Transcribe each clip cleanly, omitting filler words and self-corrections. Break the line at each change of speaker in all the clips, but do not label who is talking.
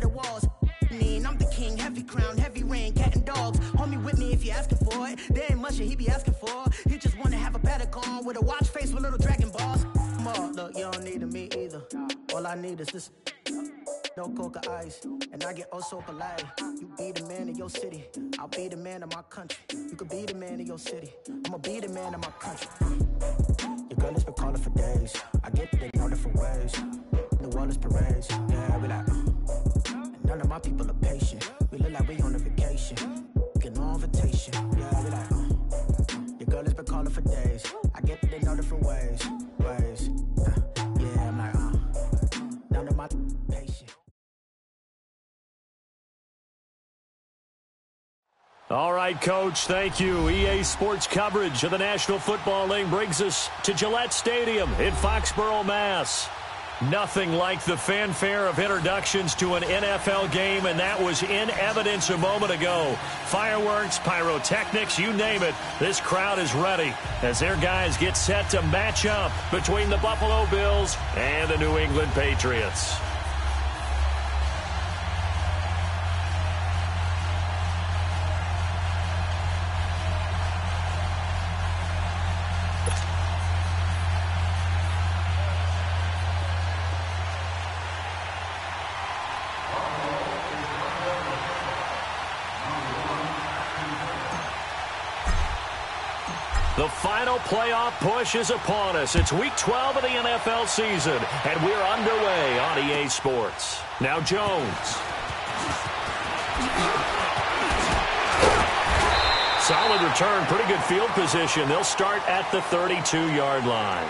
the walls. I'm the king, heavy crown, heavy rain, cat and dogs. Homie with me if you're asking for it. There ain't much that he be asking for. He just wanna have a paddock on with a watch face with little dragon balls. Look, you don't need me either. All I need is this. No coca ice, and I get oh so polite. You be the man of your city, I'll be the man of my country. You could be the man of your city, I'ma be the man of my country. Your girl has been calling for days. I get it in all different ways. The world is parades, yeah, we like. And none of my people are patient. We look like we on a vacation, get no invitation, yeah, we like. Your girl has been calling for days. I get it in all different ways. Yeah, I'm like, none of my patient.
All right, Coach, thank you. EA Sports coverage of the National Football League brings us to Gillette Stadium in Foxborough, Mass. Nothing like the fanfare of introductions to an NFL game, and that was in evidence a moment ago. Fireworks, pyrotechnics, you name it. This crowd is ready as their guys get set to match up between the Buffalo Bills and the New England Patriots. The final playoff push is upon us. It's Week 12 of the NFL season, and we're underway on EA Sports. Now Jones. Solid return, pretty good field position. They'll start at the 32-yard line.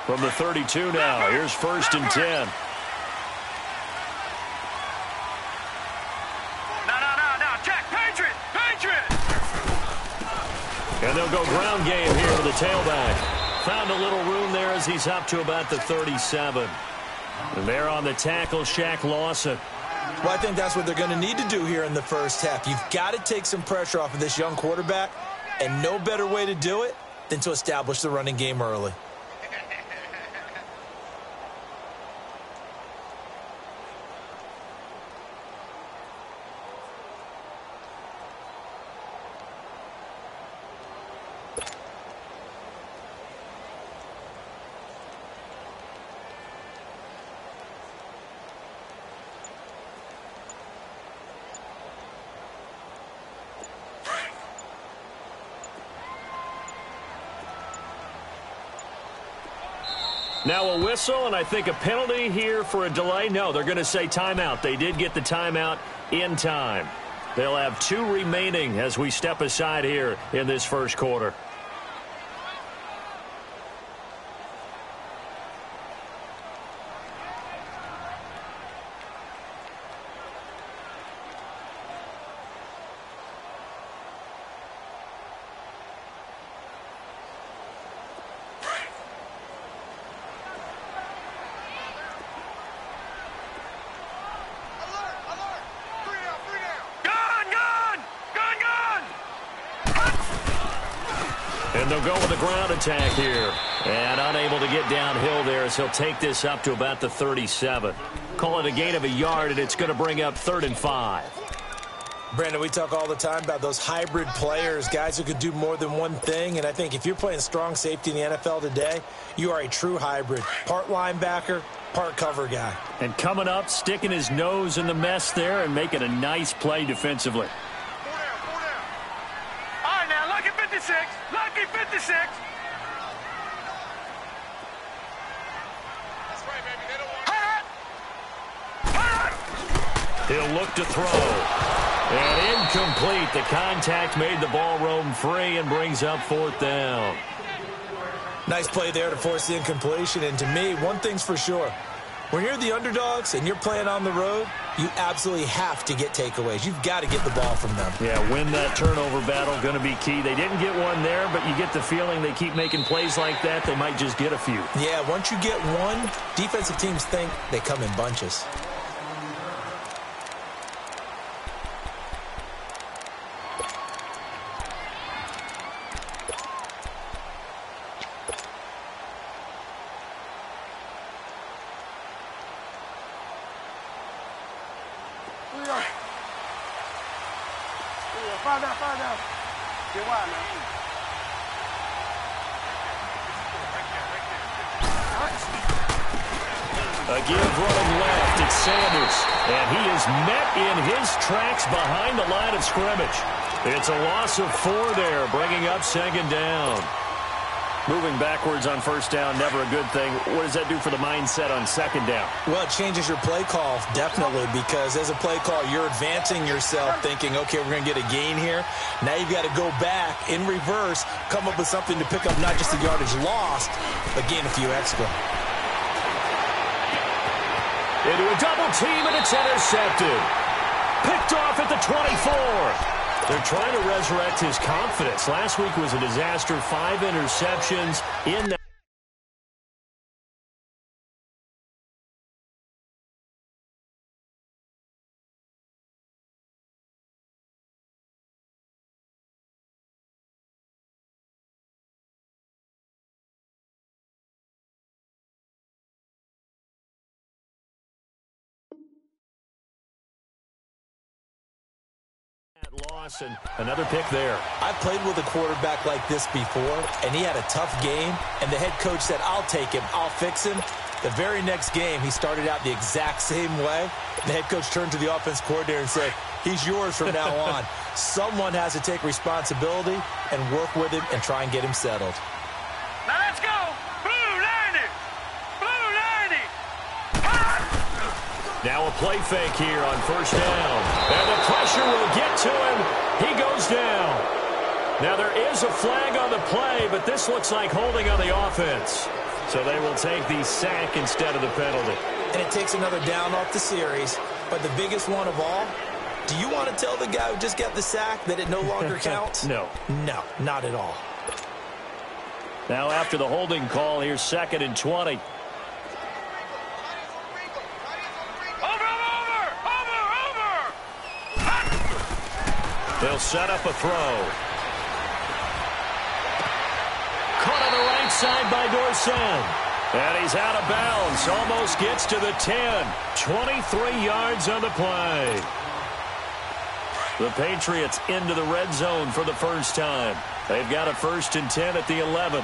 From the 32 now, here's 1st and 10.
No, Jack, Patriot!
And they'll go ground game here with the tailback. Found a little room there as he's up to about the 37. And there on the tackle, Shaq Lawson.
Well, I think that's what they're going to need to do here in the first half. You've got to take some pressure off of this young quarterback, and no better way to do it than to establish the running game early.
Now a whistle, and I think a penalty here for a delay. No, they're going to say timeout. They did get the timeout in time. They'll have 2 remaining as we step aside here in this first quarter. And they'll go with a ground attack here. And unable to get downhill there as he'll take this up to about the 37. Call it a gain of a yard, and it's going to bring up 3rd and 5.
Brandon, we talk all the time about those hybrid players, guys who could do more than one thing. And I think if you're playing strong safety in the NFL today, you are a true hybrid. Part linebacker, part cover guy.
And coming up, sticking his nose in the mess there and making a nice play defensively.
All right, now, lucky 56. Lucky 56. That's right, baby. They don't want
He'll look to throw. And incomplete. The contact made the ball roam free and brings up 4th down.
Nice play there to force the incompletion. And to me, one thing's for sure. When you're the underdogs and you're playing on the road, you absolutely have to get takeaways. You've got to get the ball from them.
Yeah, win that turnover battle, going to be key. They didn't get one there, but you get the feeling they keep making plays like that, they might just get a few.
Yeah, once you get one, defensive teams think they come in bunches.
Get wide, man.
A give running left, it's Sanders. And he is met in his tracks behind the line of scrimmage. It's a loss of 4 there, bringing up second down. Moving backwards on first down, never a good thing. What does that do for the mindset on second down?
Well, it changes your play call, definitely, because as a play call, you're advancing yourself thinking, okay, we're going to get a gain here. Now you've got to go back in reverse, come up with something to pick up not just the yardage lost, but gain a few extra.
Into a double team, and it's intercepted. Picked off at the 24. They're trying to resurrect his confidence. Last week was a disaster. 5 interceptions in that. Loss and another pick there.
I've played with a quarterback like this before, and he had a tough game, and the head coach said, I'll take him, I'll fix him. The very next game, he started out the exact same way. The head coach turned to the offense coordinator and said, he's yours from now on. Someone has to take responsibility and work with him and try and get him settled.
Now let's go. Blue 90. Blue 90.
Now a play fake here on first down. And the pressure will get to him. He goes down. Now there is a flag on the play, but this looks like holding on the offense. So they will take the sack instead of the penalty.
And it takes another down off the series. But the biggest one of all, do you want to tell the guy who just got the sack that it no longer counts?
No.
No, not at all.
Now after the holding call, here's 2nd and 20. They'll set up a throw. Caught on the right side by Dorsen. And he's out of bounds. Almost gets to the 10. 23 yards on the play. The Patriots into the red zone for the first time. They've got a 1st and 10 at the 11.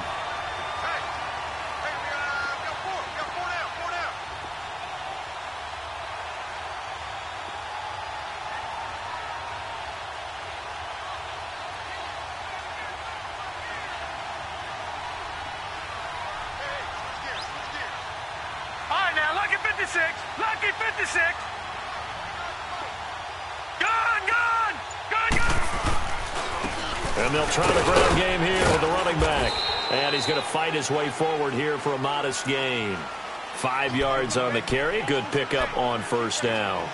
Lucky 56. Gone, gone, gone, gone.
And they'll try the ground game here with the running back. And he's going to fight his way forward here for a modest gain. 5 yards on the carry. Good pickup on first down.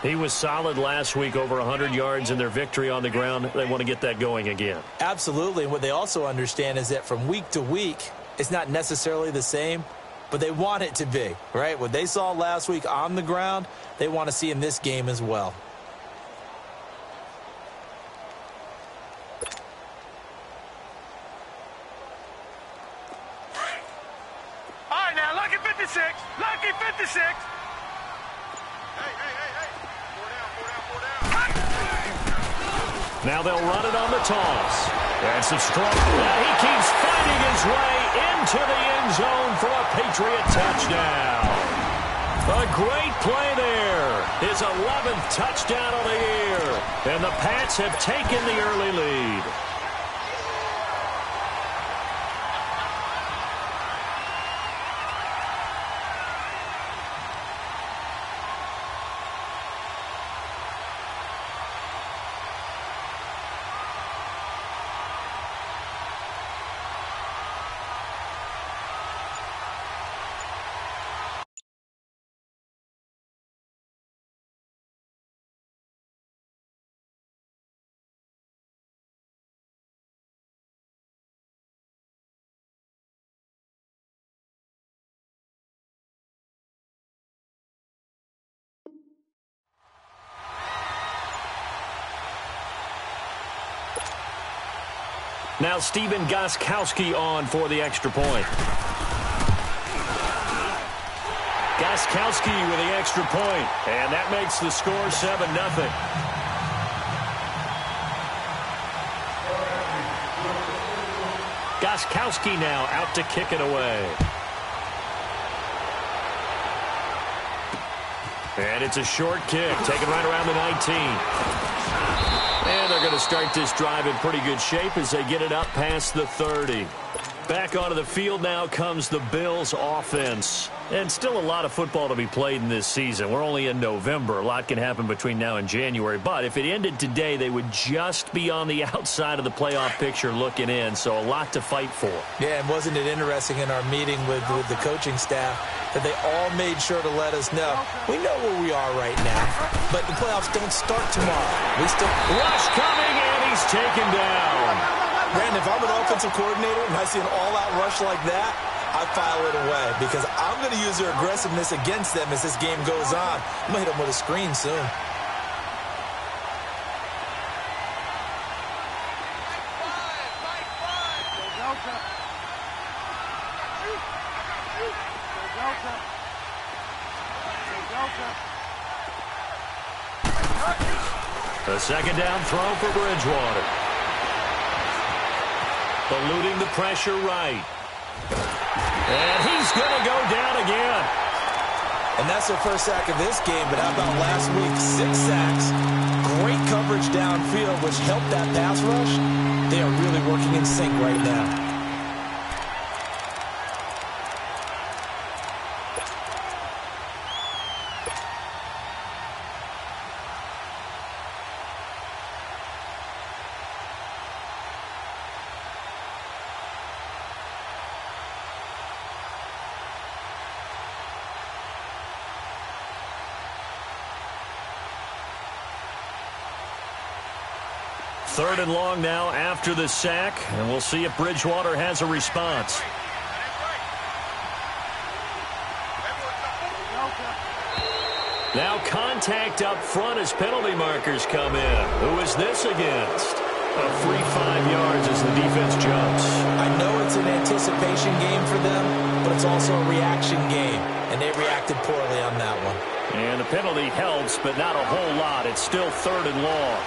He was solid last week, over 100 yards in their victory on the ground. They want to get that going again.
Absolutely. And what they also understand is that from week to week, it's not necessarily the same, but they want it to be, right? What they saw last week on the ground, they want to see in this game as well.
All right, now, lucky 56. Lucky 56. Hey. Four down.
Now they'll run it on the toss. That's a strong. He keeps fighting his way into the end zone for a Patriot touchdown. A great play there. His 11th touchdown of the year. And the Pats have taken the early lead. Now Steven Gostkowski on for the extra point. Got Gostkowski with the extra point, and that makes the score 7-0. Gostkowski now out to kick it away. And it's a short kick, taken right around the 19. And they're going to start this drive in pretty good shape as they get it up past the 30. Back onto the field now comes the Bills offense. And still a lot of football to be played in this season. We're only in November. A lot can happen between now and January. But if it ended today, they would just be on the outside of the playoff picture looking in. So a lot to fight for.
Yeah, and wasn't it interesting in our meeting with the coaching staff that they all made sure to let us know, we know where we are right now, but the playoffs don't start tomorrow. We still...
Rush coming, and he's taken down.
Brandon, if I'm an offensive coordinator and I see an all-out rush like that, I file it away because I'm going to use their aggressiveness against them as this game goes on. I'm going to hit them with a screen soon.
The second down throw for Bridgewater. Eluding the pressure right. And he's going to go down again.
And that's their first sack of this game, but how about last week? 6 sacks. Great coverage downfield, which helped that pass rush. They are really working in sync right now.
Third and long now after the sack, and we'll see if Bridgewater has a response. Now contact up front as penalty markers come in. Who is this against? A free 5 yards as the defense jumps.
I know it's an anticipation game for them, but it's also a reaction game, and they reacted poorly on that one.
And the penalty helps, but not a whole lot. It's still third and long.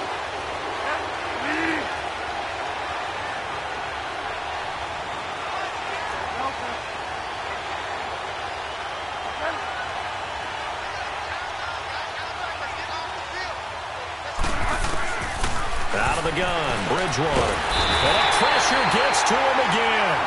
Out of the gun, Bridgewater. And pressure gets to him again.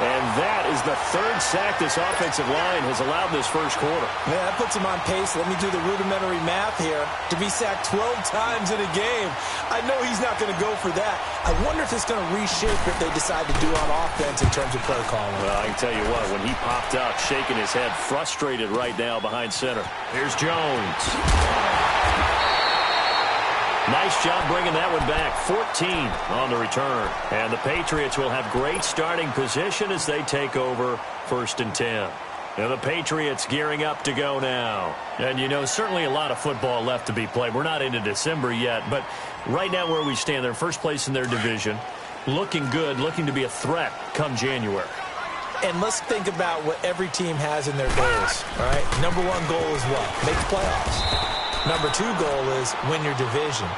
And that is the third sack this offensive line has allowed this first quarter.
Yeah, that puts him on pace. Let me do the rudimentary math here. To be sacked 12 times in a game, I know he's not going to go for that. I wonder if it's going to reshape what they decide to do on offense in terms of play calling.
Well, I can tell you what, when he popped up, shaking his head, frustrated right now behind center. Here's Jones. Nice job bringing that one back. 14 on the return. And the Patriots will have great starting position as they take over 1st and 10. Now the Patriots gearing up to go now. And, you know, certainly a lot of football left to be played. We're not into December yet, but right now where we stand, they're first place in their division. Looking good, looking to be a threat come January.
And let's think about what every team has in their goals, all right? Number 1 goal is what? Make the playoffs. Number 2 goal is win your division.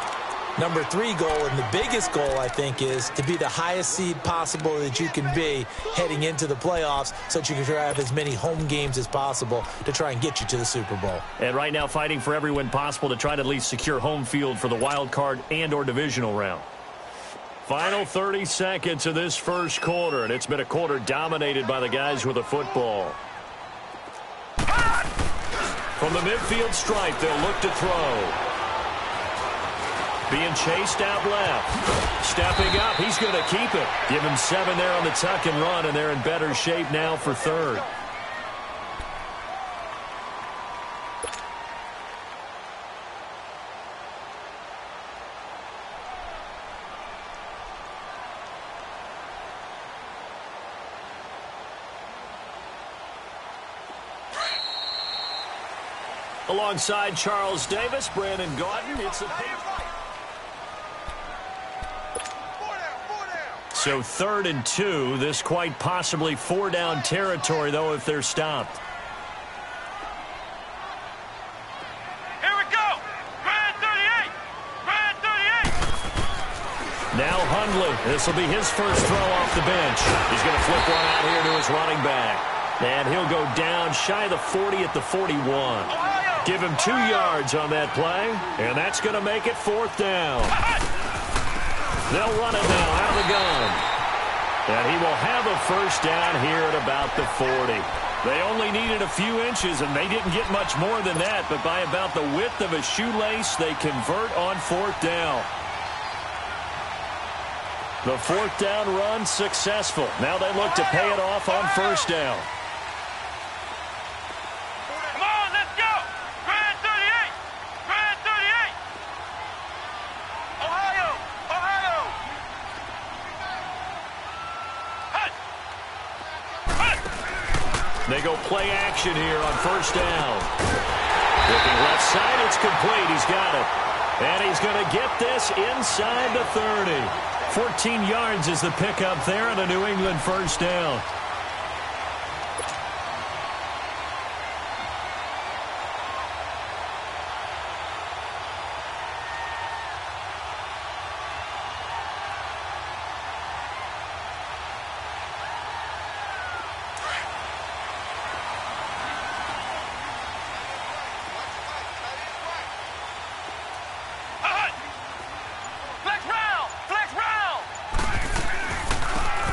Number 3 goal, and the biggest goal, I think, is to be the highest seed possible that you can be heading into the playoffs so that you can have as many home games as possible to try and get you to the Super Bowl.
And right now fighting for every win possible to try to at least secure home field for the wild card and or divisional round. Final 30 seconds of this first quarter, and it's been a quarter dominated by the guys with the football. From the midfield stripe, they'll look to throw. Being chased out left. Stepping up, he's going to keep it. Give him 7 there on the tuck and run, and they're in better shape now for third. Alongside Charles Davis, Brandon Gaudin. It's a So 3rd and 2. This quite possibly 4-down territory, though, if they're stopped. Now Hundley. This will be his first throw off the bench. He's going to flip one out here to his running back. And he'll go down shy of the 40 at the 41. Give him 2 yards on that play, and that's going to make it 4th down. They'll run it now out of the gun. And he will have a first down here at about the 40. They only needed a few inches, and they didn't get much more than that, but by about the width of a shoelace, they convert on 4th down. The 4th down run successful. Now they look to pay it off on 1st down.
Come on, let's go. Grand 38. Grand 38. Ohio. Ohio. Hut. Hut.
They go play action here on 1st down. Looking left side, it's complete. He's got it. And he's going to get this inside the 30. 14 yards is the pickup there on a New England 1st down.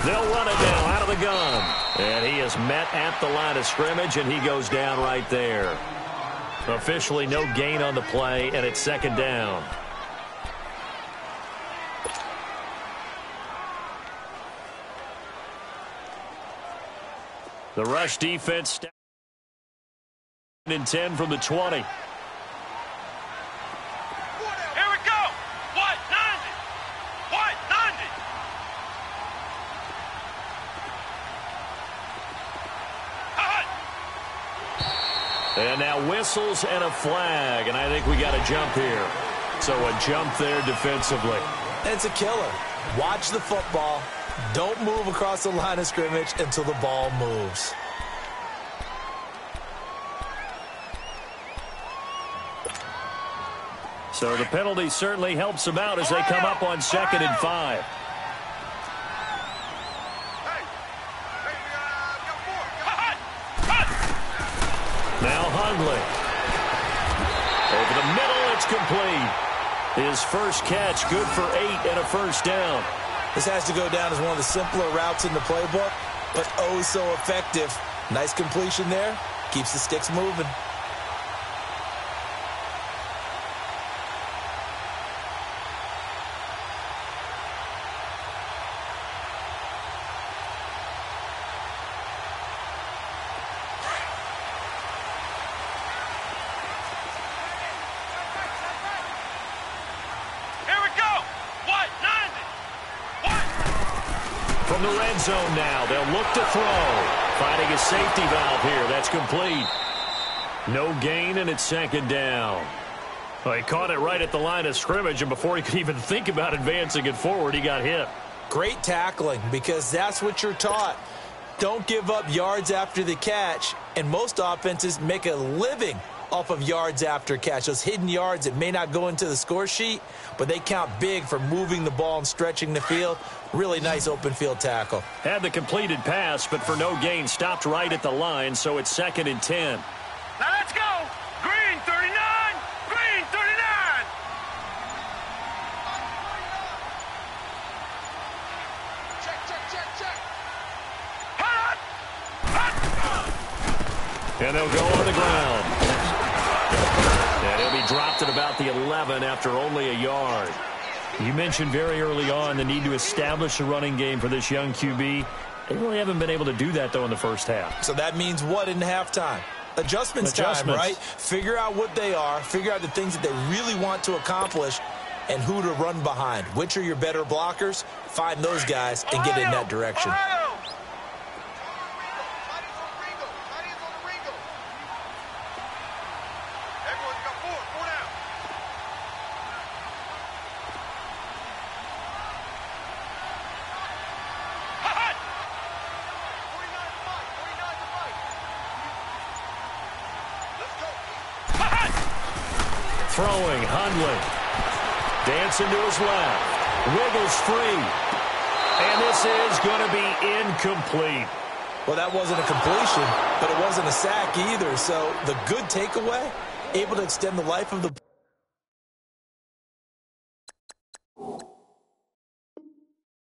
They'll run it now out of the gun. And he is met at the line of scrimmage, and he goes down right there. Officially no gain on the play, and it's 2nd down. The rush defense and 10 from the 20. And now whistles and a flag, and I think we got a jump here. So a jump there defensively.
It's a killer. Watch the football. Don't move across the line of scrimmage until the ball moves.
So the penalty certainly helps them out as they come up on 2nd and 5. Now Hundley. Over the middle, it's complete. His first catch, good for 8 and a first down.
This has to go down as one of the simpler routes in the playbook, but oh so effective. Nice completion there. Keeps the sticks moving.
From the red zone now, they'll look to throw. Finding a safety valve here. That's complete. No gain, and it's 2nd down. Well, he caught it right at the line of scrimmage, and before he could even think about advancing it forward, he got hit.
Great tackling, because that's what you're taught. Don't give up yards after the catch, and most offenses make a living off of yards after catch. Those hidden yards that may not go into the score sheet, but they count big for moving the ball and stretching the field. Really nice open field tackle.
Had the completed pass, but for no gain, stopped right at the line, so it's 2nd and 10.
Now let's go. Green 39. Green 39. Check. Hut.
And they'll go on the ground. And he'll be dropped at about the 11 after only a yard. You mentioned very early on the need to establish a running game for this young QB. They really haven't been able to do that, though, in the first half.
So that means what in halftime? Adjustments time, right? Figure out what they are. Figure out the things that they really want to accomplish and who to run behind. Which are your better blockers? Find those guys and get in that direction.
Throwing, Hundley. Dancing to his left. Wiggles free. And this is going to be incomplete.
Well, that wasn't a completion, but it wasn't a sack either. So the good takeaway, able to extend the life of the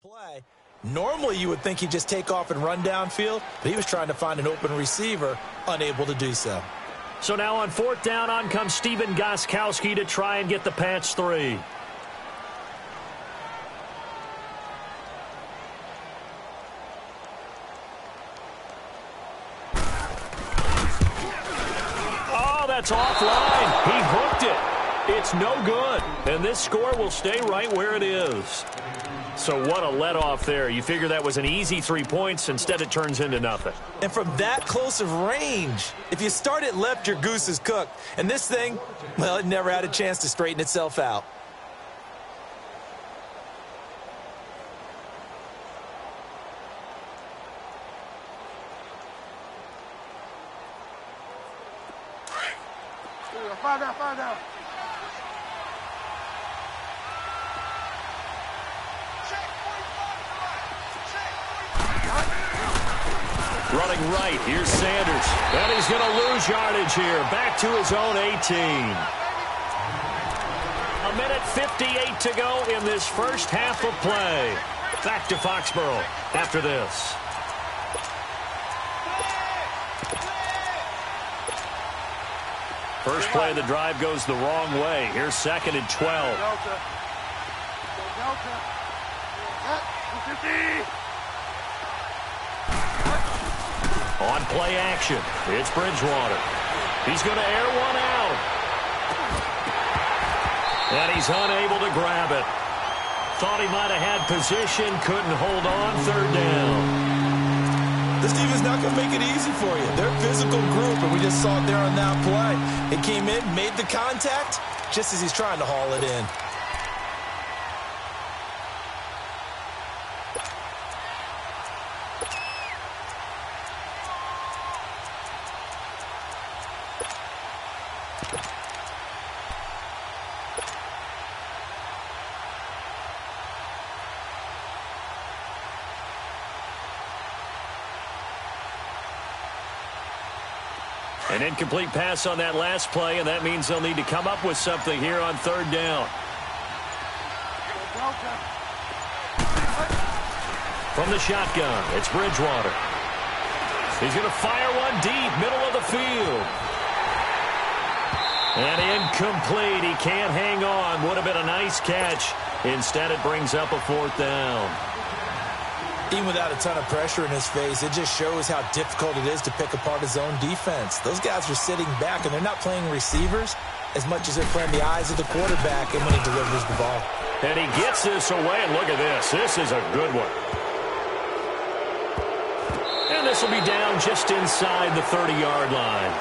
play. Normally, you would think he'd just take off and run downfield, but he was trying to find an open receiver, unable to do so.
So now on 4th down, on comes Steven Gostkowski to try and get the Pats 3. Oh, that's offline. He hooked it. It's no good. And this score will stay right where it is. So what a let-off there. You figure that was an easy 3 points. Instead, it turns into nothing.
And from that close of range, if you start it left, your goose is cooked. And this thing, well, it never had a chance to straighten itself out.
Find out.
Running right, here's Sanders. And he's going to lose yardage here. Back to his own 18. A minute 58 to go in this first half of play. Back to Foxborough after this. First play of the drive goes the wrong way. Here's 2nd and 12. On play action, it's Bridgewater. He's going to air one out. And he's unable to grab it. Thought he might have had position, couldn't hold on, 3rd down.
This defense not going to make it easy for you. They're a physical group, and we just saw it there on that play. It came in, made the contact, just as he's trying to haul it in.
An incomplete pass on that last play, and that means they'll need to come up with something here on 3rd down. From the shotgun, it's Bridgewater. He's going to fire one deep, middle of the field. And incomplete. He can't hang on. Would have been a nice catch. Instead, it brings up a 4th down.
Even without a ton of pressure in his face, it just shows how difficult it is to pick apart his own defense. Those guys are sitting back, and they're not playing receivers as much as they're playing the eyes of the quarterback and when he delivers the ball.
And he gets this away, and look at this. This is a good one. And this will be down just inside the 30-yard line.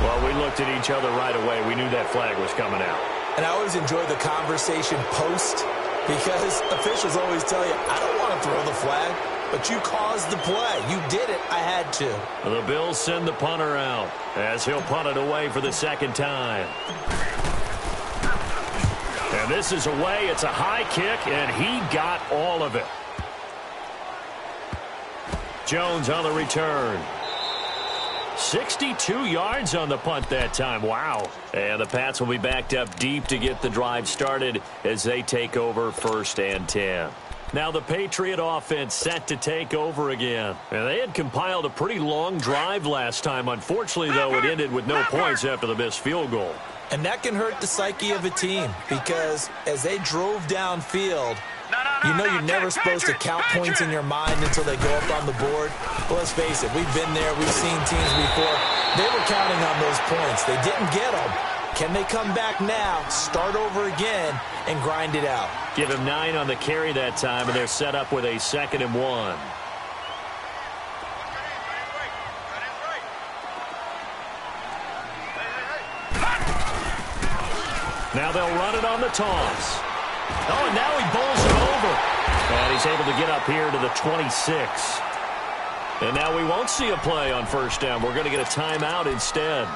Well, we looked at each other right away. We knew that flag was coming out.
And I always enjoy the conversation post because officials always tell you, I don't want to throw the flag, but you caused the play. You did it. I had to.
The Bills send the punter out as he'll punt it away for the 2nd time. And this is away. It's a high kick, and he got all of it. Jones on the return. 62 yards on the punt that time. Wow. And the Pats will be backed up deep to get the drive started as they take over 1st and 10. Now the Patriot offense set to take over again. And they had compiled a pretty long drive last time. Unfortunately, though, it ended with no points after the missed field goal.
And that can hurt the psyche of a team because as they drove downfield, you know you're never supposed to count points in your mind until they go up on the board. Well, let's face it, we've been there. We've seen teams before. They were counting on those points. They didn't get them. Can they come back now, start over again, and grind it out?
Give him 9 on the carry that time, and they're set up with a 2nd and 1. Now they'll run it on the toss. Oh, and now he bowls it over. And he's able to get up here to the 26. And now we won't see a play on first down. We're going to get a timeout instead,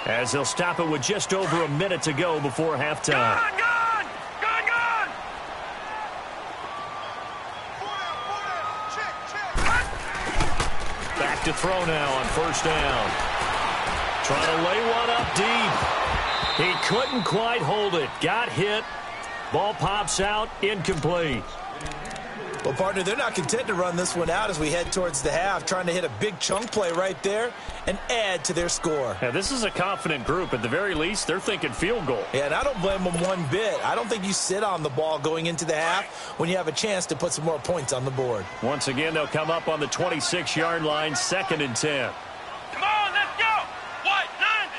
as they'll stop it with just over a minute to go before halftime.
Gone!
Back to throw now on first down. Trying to lay one up deep. He couldn't quite hold it. Got hit. Ball pops out. Incomplete.
Well, partner, they're not content to run this one out as we head towards the half, trying to hit a big chunk play right there and add to their score.
Yeah, this is a confident group. At the very least, they're thinking field goal.
Yeah, and I don't blame them one bit. I don't think you sit on the ball going into the half when you have a chance to put some more points on the board.
Once again, they'll come up on the 26-yard line, 2nd and 10.
Come on, let's go! What? 90!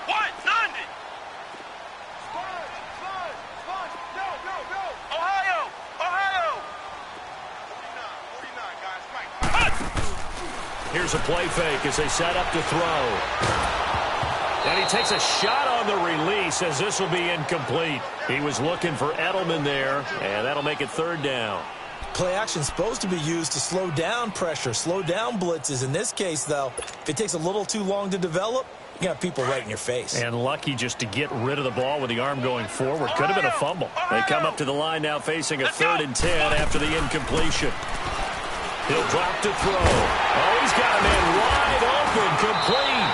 What? 90! Go! Ohio!
Here's a play fake as they set up to throw. And he takes a shot on the release as this will be incomplete. He was looking for Edelman there, and that'll make it 3rd down.
Play action is supposed to be used to slow down pressure, slow down blitzes. In this case, though, if it takes a little too long to develop, you got people right in your face.
And lucky just to get rid of the ball with the arm going forward. Could have been a fumble. They come up to the line now facing a 3rd and 10 after the incompletion. He'll drop to throw. Oh, he's got a man wide open, complete.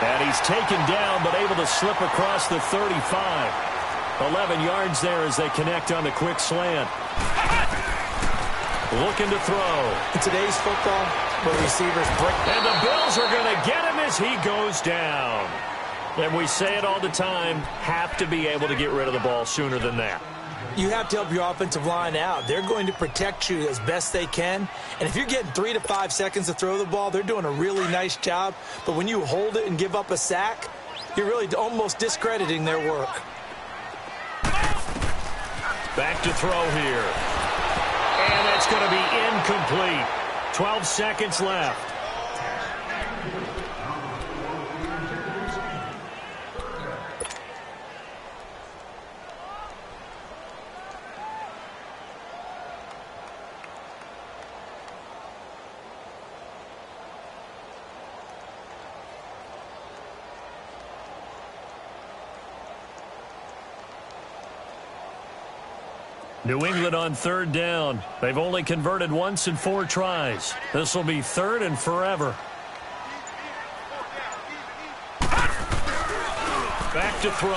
And he's taken down, but able to slip across the 35. 11 yards there as they connect on the quick slant. Looking to throw.
In today's football, where receivers break.
And the Bills are going to get him as he goes down. And we say it all the time, have to be able to get rid of the ball sooner than that.
You have to help your offensive line out. They're going to protect you as best they can. And if you're getting 3 to 5 seconds to throw the ball, they're doing a really nice job. But when you hold it and give up a sack, you're really almost discrediting their work.
Back to throw here. And that's going to be incomplete. 12 seconds left. New England on 3rd down. They've only converted once in 4 tries. This will be 3rd and forever. Back to throw.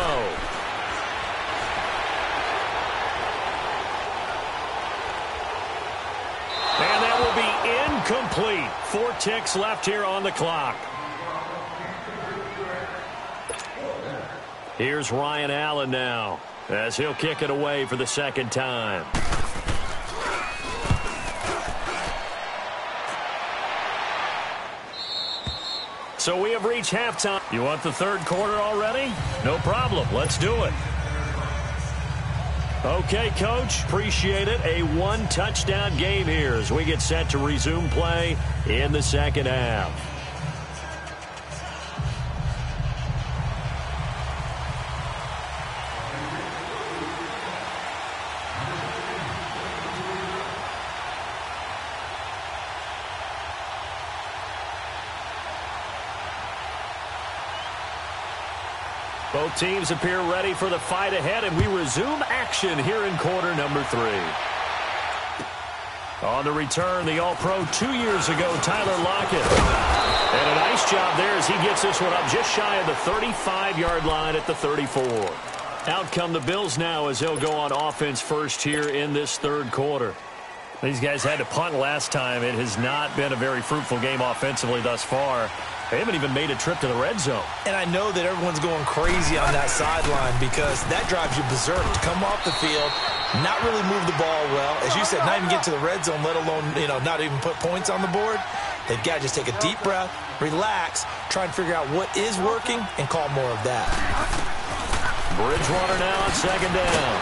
And that will be incomplete. 4 ticks left here on the clock. Here's Ryan Allen now, as he'll kick it away for the 2nd time. So we have reached halftime. You want the 3rd quarter already? No problem. Let's do it. Okay, Coach. Appreciate it. A 1-touchdown game here as we get set to resume play in the 2nd half. Both teams appear ready for the fight ahead, and we resume action here in quarter number 3. On the return, the All-Pro 2 years ago, Tyler Lockett. And a nice job there as he gets this one up just shy of the 35-yard line at the 34. Out come the Bills now as they'll go on offense first here in this 3rd quarter. These guys had to punt last time. It has not been a very fruitful game offensively thus far. They haven't even made a trip to the red zone. And I know that everyone's going crazy on that sideline because that drives you berserk to come off the field, not really move the ball well. As you said, not even get to the red zone, let alone, not even put points on the board. They've got to just take a deep breath, relax, try and figure out what is working, and call more of that. Bridgewater now on 2nd down.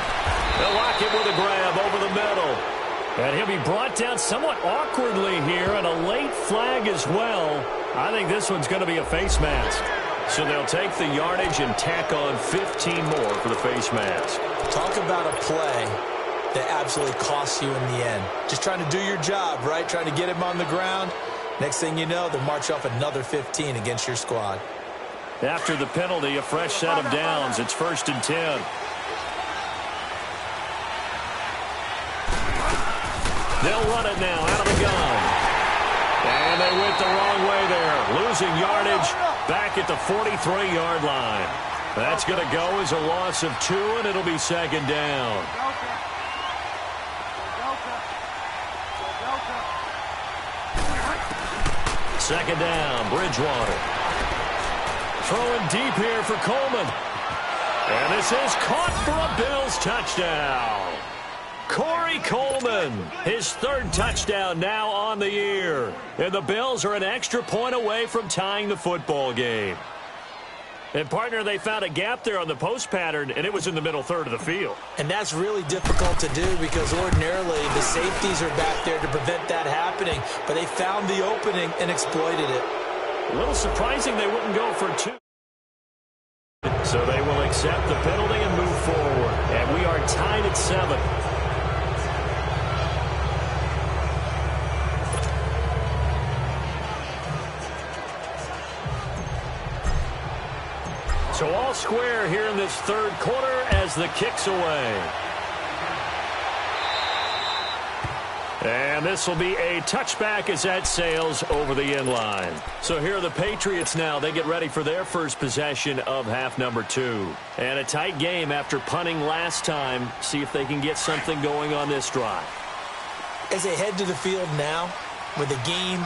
They'll lock it with a grab over the middle. And he'll be brought down somewhat awkwardly here, and a late flag as well. I think this one's going to be a face mask. So they'll take the yardage and tack on 15 more for the face mask.
Talk about a play that absolutely costs you in the end. Just trying to do your job, right? Trying to get him on the ground. Next thing you know, they'll march off another 15 against your squad.
After the penalty, a fresh set of downs. It's 1st and 10. They'll run it now out of the gun. And they went the wrong way there. Losing yardage back at the 43-yard line. That's going to go as a loss of 2, and it'll be 2nd down. Second down, Bridgewater. Throwing deep here for Coleman. And this is caught for a Bills touchdown. Corey Coleman, his 3rd touchdown now on the year. And the Bills are an extra point away from tying the football game. And, partner, they found a gap there on the post pattern, and it was in the middle third of the field.
And that's really difficult to do because ordinarily the safeties are back there to prevent that happening. But they found the opening and exploited it.
A little surprising they wouldn't go for 2. So they will accept the penalty and move forward. And we are tied at 7. So all square here in this 3rd quarter as the kick's away. And this will be a touchback as that sails over the end line. So here are the Patriots now. They get ready for their first possession of half number 2. And a tight game after punting last time. See if they can get something going on this drive.
As they head to the field now, with the game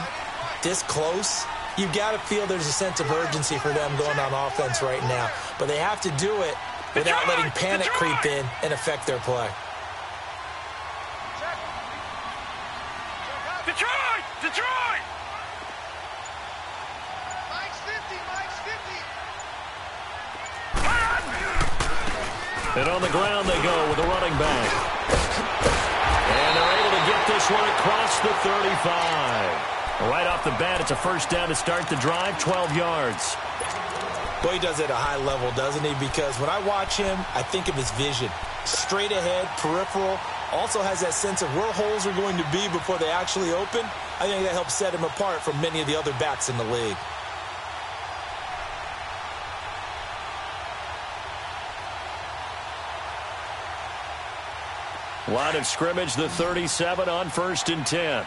this close, you've got to feel there's a sense of urgency for them going on offense right now. But they have to do it without letting panic creep in and affect their play.
Detroit! Detroit!
Mike's 50, Mike's 50.
And on the ground they go with a running back. And they're able to get this one across the 35. Right off the bat, it's a first down to start the drive, 12 yards.
Boy, he does it at a high level, doesn't he? Because when I watch him, I think of his vision. Straight ahead, peripheral, also has that sense of where holes are going to be before they actually open. I think that helps set him apart from many of the other backs in the league.
Line of scrimmage, the 37 on 1st and 10.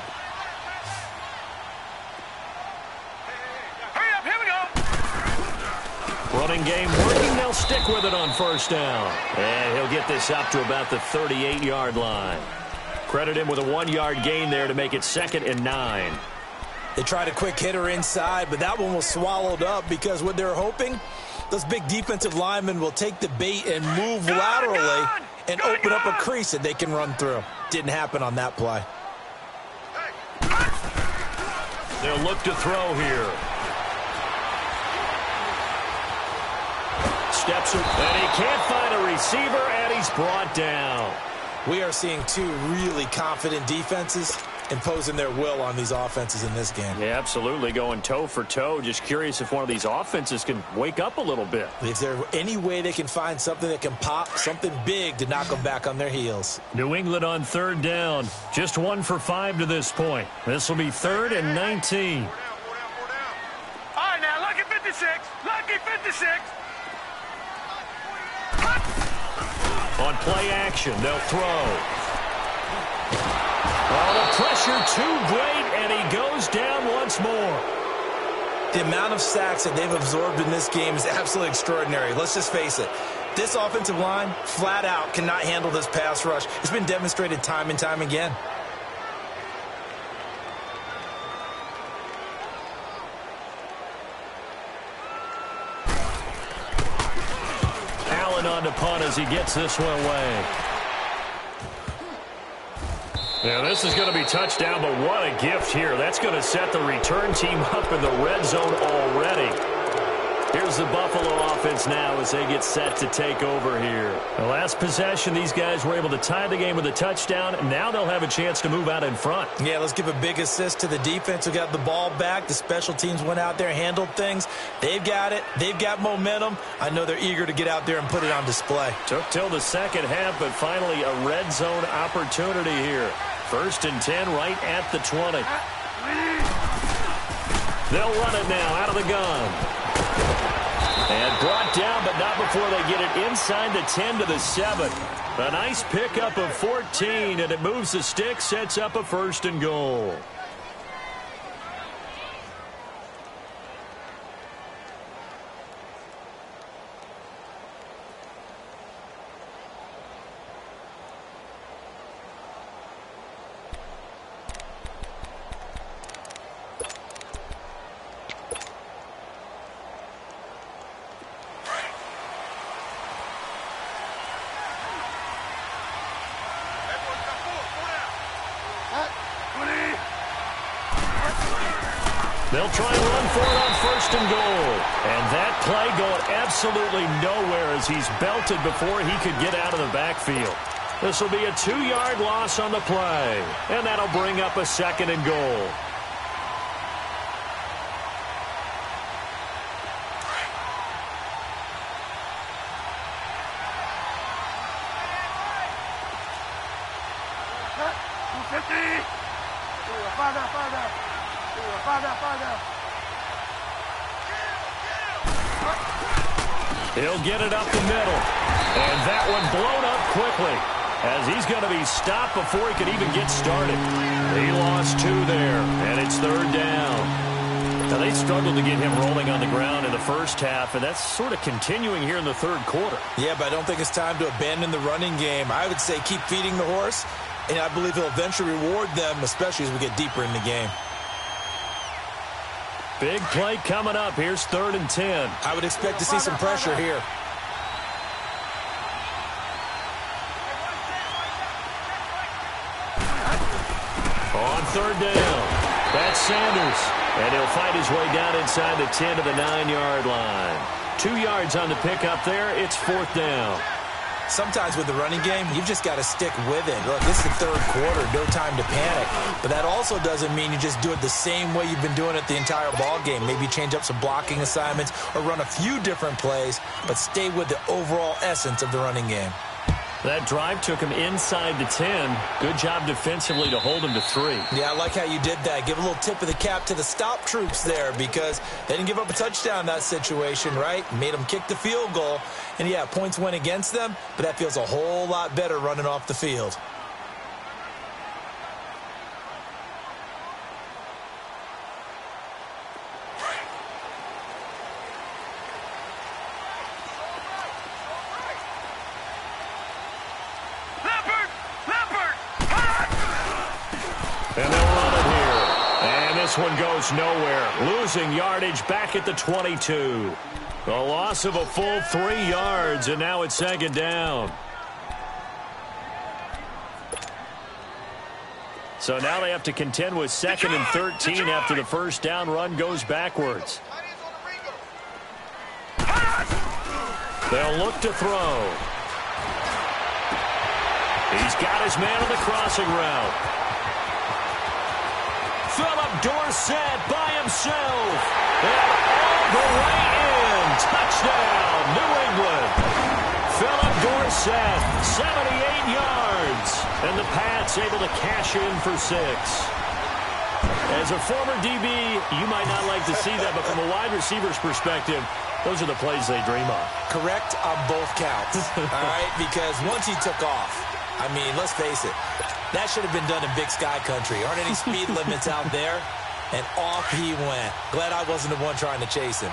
Running game working. They'll stick with it on 1st down. And he'll get this up to about the 38-yard line. Credit him with a 1-yard gain there to make it 2nd and 9.
They tried a quick hitter inside, but that one was swallowed up because what they're hoping, those big defensive linemen will take the bait and move laterally and open up a crease that they can run through. Didn't happen on that play.
They'll look to throw here. Steps and he can't find a receiver, and he's brought down.
We are seeing 2 really confident defenses imposing their will on these offenses in this game.
Yeah, absolutely, going toe for toe. Just curious if one of these offenses can wake up a little bit.
Is there any way they can find something that can pop, something big to knock them back on their heels?
New England on 3rd down. Just 1 for 5 to this point. This will be 3rd and 19.
All right, now, lucky 56. Lucky 56.
On play action, they'll throw. Oh, the pressure too great, and he goes down once more.
The amount of sacks that they've absorbed in this game is absolutely extraordinary. Let's just face it. This offensive line, flat out, cannot handle this pass rush. It's been demonstrated time and time again.
On to punt as he gets this one away. Now this is going to be touchdown, but what a gift here. That's going to set the return team up in the red zone already. Here's the Buffalo offense now as they get set to take over here. The last possession, these guys were able to tie the game with a touchdown. Now they'll have a chance to move out in front.
Yeah, let's give a big assist to the defense who got the ball back. The special teams went out there, handled things. They've got it. They've got momentum. I know they're eager to get out there and put it on display.
Took till the second half, but finally a red zone opportunity here. 1st and 10 right at the 20. They'll run it now out of the gun. And brought down, but not before they get it inside the 10 to the 7. A nice pickup of 14, and it moves the stick, sets up a 1st and goal. They'll try and run for it on 1st and goal. And that play going absolutely nowhere as he's belted before he could get out of the backfield. This will be a 2-yard loss on the play. And that'll bring up a 2nd and goal. He'll get it up the middle. And that one blown up quickly as he's going to be stopped before he could even get started. He lost 2 there, and it's 3rd down. Now, they struggled to get him rolling on the ground in the first half, and that's sort of continuing here in the 3rd quarter.
Yeah, but I don't think it's time to abandon the running game. I would say keep feeding the horse, and I believe he'll eventually reward them, especially as we get deeper in the game.
Big play coming up. Here's 3rd and 10.
I would expect to see some pressure here.
On 3rd down, that's Sanders. And he'll fight his way down inside the 10 to the 9-yard line. 2 yards on the pickup there. It's 4th down.
Sometimes with the running game, you've just got to stick with it. Look, this is the 3rd quarter, no time to panic. But that also doesn't mean you just do it the same way you've been doing it the entire ball game. Maybe change up some blocking assignments or run a few different plays, but stay with the overall essence of the running game.
That drive took him inside the 10. Good job defensively to hold him to 3.
Yeah, I like how you did that. Give a little tip of the cap to the stop troops there because they didn't give up a touchdown in that situation, right? Made them kick the field goal. And, yeah, points went against them, but that feels a whole lot better running off the field.
And they'll run it here. And this one goes nowhere. Losing yardage back at the 22. A loss of a full 3 yards, and now it's 2nd down. So now they have to contend with 2nd and 13 after the 1st down run goes backwards. They'll look to throw. He's got his man on the crossing route. Philip Dorsett by himself. And all the way in. Touchdown, New England. Philip Dorsett, 78 yards. And the Pats able to cash in for 6. As a former DB, you might not like to see that, but from a wide receiver's perspective, those are the plays they dream of.
Correct on both counts, all right? Because once he took off, I mean, let's face it, that should have been done in Big Sky Country. Aren't any speed limits out there? And off he went. Glad I wasn't the one trying to chase him.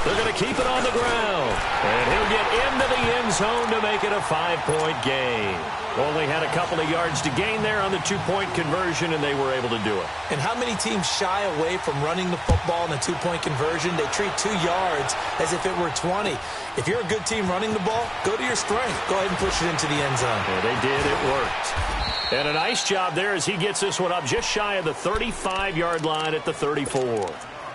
They're going to to keep it on the ground. And he'll get into the end zone to make it a 5-point game. Only had a couple of yards to gain there on the 2-point conversion, and they were able to do it.
And how many teams shy away from running the football in a 2-point conversion? They treat 2 yards as if it were 20. If you're a good team running the ball, go to your strength. Go ahead and push it into the end zone.
Yeah, they did. It worked. And a nice job there as he gets this one up just shy of the 35-yard line at the 34.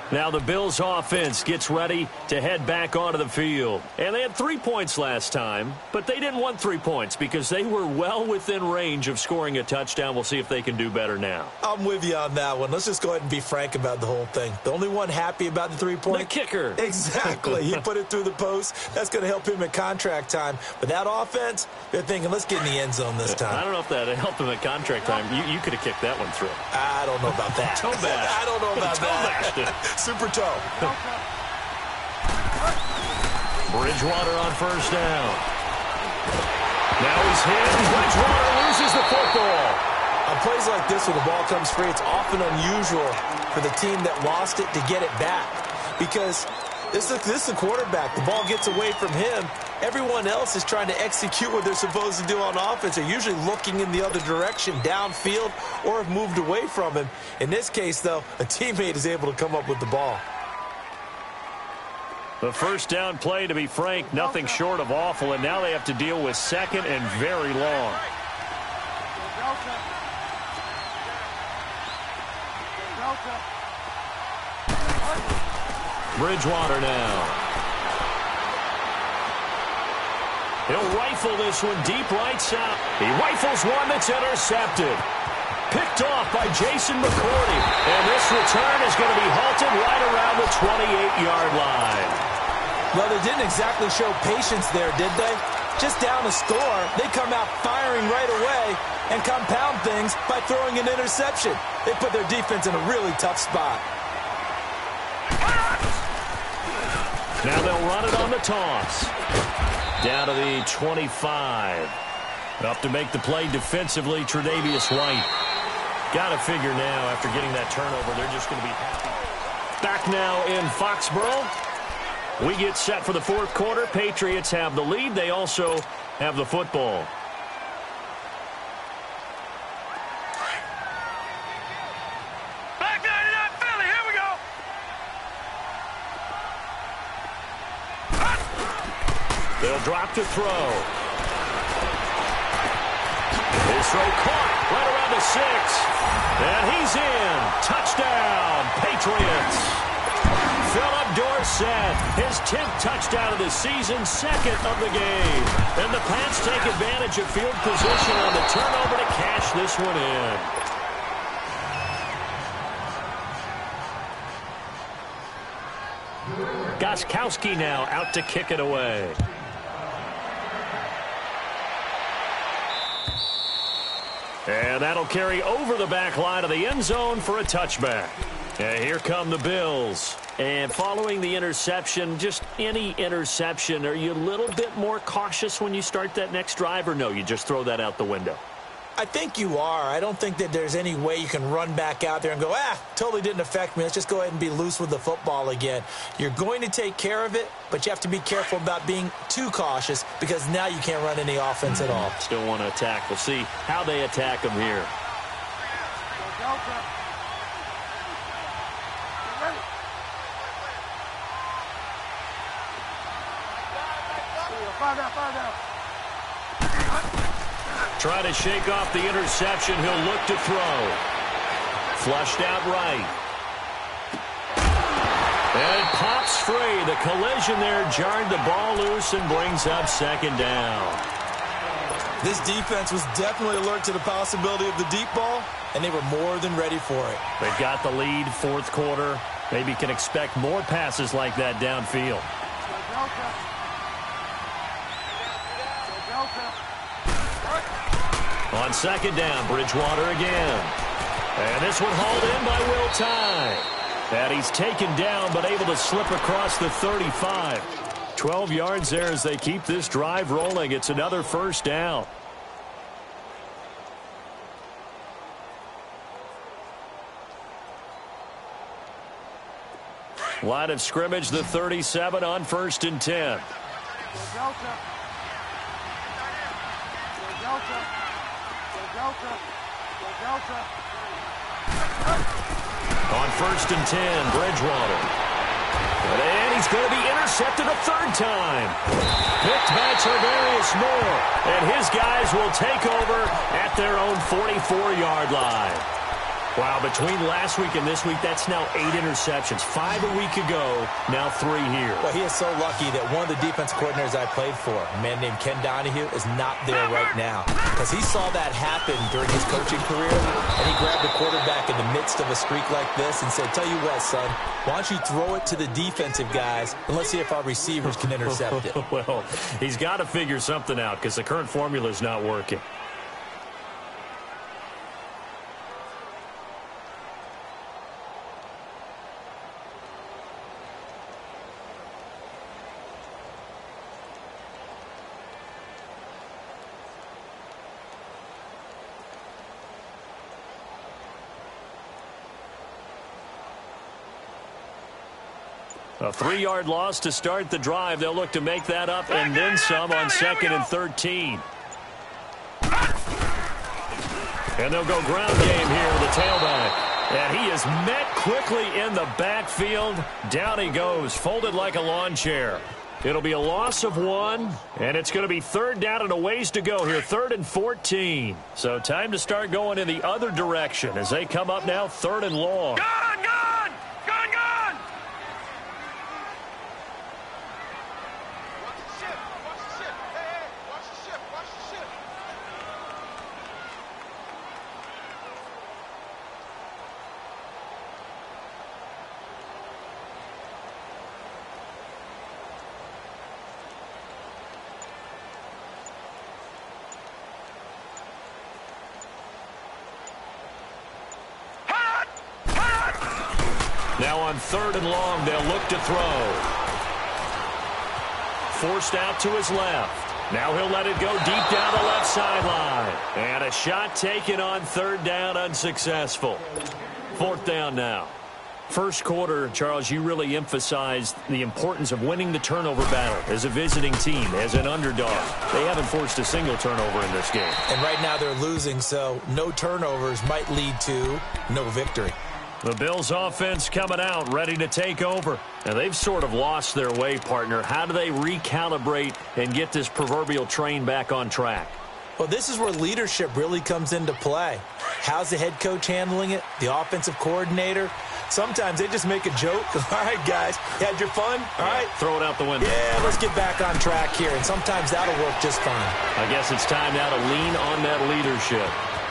Now the Bills offense gets ready to head back onto the field. And they had 3 points last time, but they didn't want 3 points because they were well within range of scoring a touchdown. We'll see if they can do better now.
I'm with you on that one. Let's just go ahead and be frank about the whole thing. The only one happy about the 3-point?
The kicker.
Exactly. He put it through the post. That's going to help him at contract time. But that offense, they're thinking, let's get in the end zone this time.
I don't know if that helped him at contract time. You could have kicked that one through.
I don't know about that.
Toe bash.
I don't know about that. Super toe.
Bridgewater on first down. Now he's hit. Bridgewater loses the football.
On plays like this, when the ball comes free, it's often unusual for the team that lost it to get it back. Because this is the quarterback. The ball gets away from him. Everyone else is trying to execute what they're supposed to do on offense. They're usually looking in the other direction, downfield, or have moved away from him. In this case, though, a teammate is able to come up with the ball.
The first down play, to be frank, nothing short of awful, and now they have to deal with second and very long. Bridgewater now. He'll rifle this one deep right side. He rifles one that's intercepted. Picked off by Jason McCourty. And this return is going to be halted right around the 28-yard line.
Well, they didn't exactly show patience there, did they? Just down a score, they come out firing right away and compound things by throwing an interception. They put their defense in a really tough spot.
Now they'll run it on the toss. Down to the 25. Up to make the play defensively, Tre'Davious White. Got to figure now, after getting that turnover, they're just going to be happy. Back now in Foxborough. We get set for the fourth quarter. Patriots have the lead. They also have the football.
Back 99 Philly, here we go.
They'll drop to throw. His throw caught right around the 6. And he's in. Touchdown, Patriots. Philip Dorsett, his 10th touchdown of the season, 2nd of the game. And the Pats take advantage of field position on the turnover to cash this one in. Gostkowski now out to kick it away. And that'll carry over the back line of the end zone for a touchback. And here come the Bills. And following the interception, just any interception, are you a little bit more cautious when you start that next drive, or no, you just throw that out the window?
I think you are. I don't think that there's any way you can run back out there and go, totally didn't affect me. Let's just go ahead and be loose with the football again. You're going to take care of it, but you have to be careful about being too cautious because now you can't run any offense at all.
Still want to attack. We'll see how they attack them here. Try to shake off the interception. He'll look to throw. Flushed out right. And it pops free. The collision there jarred the ball loose and brings up second down.
This defense was definitely alert to the possibility of the deep ball, and they were more than ready for it.
They've got the lead, fourth quarter. Maybe can expect more passes like that downfield. On second down, Bridgewater again. And this one hauled in by Will Tye. And he's taken down but able to slip across the 35. 12 yards there as they keep this drive rolling. It's another first down. Line of scrimmage, the 37 on 1st and 10. On 1st and 10, Bridgewater. And he's going to be intercepted a third time. Picked by Tarvarius Moore. And his guys will take over at their own 44-yard line. Wow, between last week and this week, that's now 8 interceptions. 5 a week ago, now 3 here.
Well, he is so lucky that one of the defense coordinators I played for, a man named Ken Donahue, is not there right now. Because he saw that happen during his coaching career, and he grabbed the quarterback in the midst of a streak like this and said, tell you what, son, why don't you throw it to the defensive guys, and let's see if our receivers can intercept it.
Well, he's got to figure something out because the current formula is not working. A 3-yard loss to start the drive. They'll look to make that up and then some on 2nd and 13. And they'll go ground game here with the tailback. And he is met quickly in the backfield. Down he goes, folded like a lawn chair. It'll be a loss of 1, and it's going to be 3rd down and a ways to go here, 3rd and 14. So time to start going in the other direction as they come up now 3rd and long.
Gone!
Now on 3rd and long, they'll look to throw. Forced out to his left. Now he'll let it go deep down the left sideline. And a shot taken on 3rd down, unsuccessful. 4th down now. First quarter, Charles, you really emphasized the importance of winning the turnover battle as a visiting team, as an underdog. They haven't forced a single turnover in this game.
And right now they're losing, so no turnovers might lead to no victory.
The Bills offense coming out, ready to take over. Now, they've sort of lost their way, partner. How do they recalibrate and get this proverbial train back on track?
Well, this is where leadership really comes into play. How's the head coach handling it? The offensive coordinator? Sometimes they just make a joke. All right, guys, you had your fun? All right.
Throw it out the window.
Yeah, let's get back on track here, and sometimes that'll work just fine.
I guess it's time now to lean on that leadership.